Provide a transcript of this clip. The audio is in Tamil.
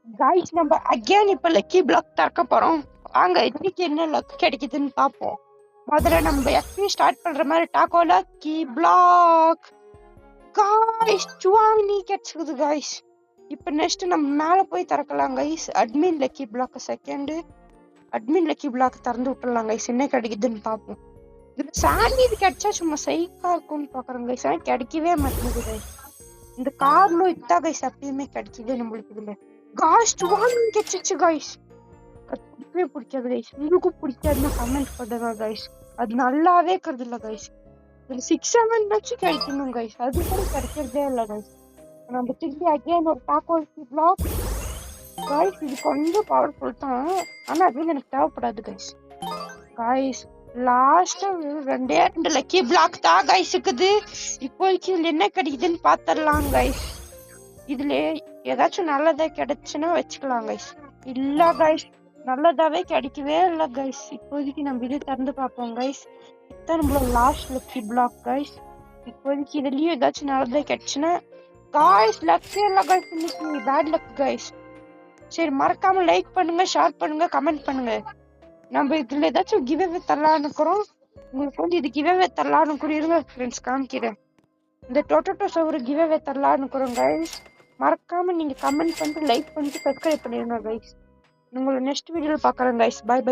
காய்ஸ் நம்ம அகைன் இப்ப லக்கி பிளாக் திறக்க போறோம். வாங்க இன்னைக்கு என்ன லக் கிடைக்குதுன்னு பார்ப்போம். முதல்ல நம்ம எப்பயும் ஸ்டார்ட் பண்ற மாதிரி டாக்கோ லக்கி பிளாக். காய்ஸ் சுவாமினி கிடைச்சது காய்ஸ். இப்ப நெக்ஸ்ட் நம்ம மேல போய் திறக்கலாம் guys. Admin lucky block second. Admin lucky block திறந்து விட்டுலாம் கைஸ். என்ன கிடைக்குதுன்னு பார்ப்போம். இதுல சாண்டி கிடைச்சா சும்மா சைக்கா இருக்கும்னு பாக்குறோம் கைஸ். ஆனா கிடைக்கவே மாட்டேங்குது கைஸ். இந்த கார்லும் இத்தா கைஸ் எப்பயுமே கிடைக்குது நம்மளுக்கு. இதுல காஸ்ட் வான் கிடைச்சிச்சு கைஸ். அது பிடிக்கவே பிடிக்காது கைஸ். உங்களுக்கும் பிடிக்காதுன்னு கமெண்ட் பண்ணுங்க கைஸ். அது நல்லாவே இருக்கிறது இல்ல கைஸ். இதுல 6-7 கிடைக்கணும் கைஸ். அது கூட கிடைக்கிறதே இல்ல கைஸ். நம்ம திருப்பி அகைன் ஒரு டாக்கோ பிளாக் கைஸ். இது கொஞ்சம் பவர்ஃபுல் தான், ஆனா அது எனக்கு தேவைப்படாது கைஸ். கைஸ் லாஸ்டா 2 லக்கி பிளாக் தான் கைஸ் இருக்குது. இப்போதைக்கு இதுல என்ன கிடைக்குதுன்னு பாத்திரலாம் கைஸ். இதுல ஏதாச்சும் நல்லதா கிடைச்சுன்னா வச்சுக்கலாம் கைஸ். இல்ல கைஸ், நல்லதாவே கிடைக்கவே இல்ல கைஸ். இப்போதைக்கு நம்ம இது திறந்து பார்ப்போம் கைஸ். இதுதான் நம்மளோட லாஸ்ட் லக்கி பிளாக் கைஸ். இப்போதைக்கு இதுலயும் ஏதாச்சும் நல்லதா கிடைச்சுன்னா கைஸ். லக்கே இல்ல கைஸ், இன்னைக்கு பேட் லக் கைஸ். சரி, மறக்காம லைக் பண்ணுங்க, ஷேர் பண்ணுங்க, கமெண்ட் பண்ணுங்க. நம்ம இதுல ஏதாச்சும் கிவ் அவே தரலான்னு இருக்கிறோம். உங்களுக்கு இது கிவ் அவே தரலான்னு கூட இருங்க ஃப்ரெண்ட்ஸ், காமிக்கிறேன். இந்த டொட்டோஸ் ஒரு கிவ் அவே தரலான்னு இருக்கிறோம் கைஸ். மறக்காம நீங்க கமெண்ட் பண்ணிட்டு லைக் பண்ணிட்டு சப்ஸ்கிரைப் பண்ணிடுங்க கைஸ். உங்களை நெக்ஸ்ட் வீடியோல பாக்குறேன் கைஸ். By by.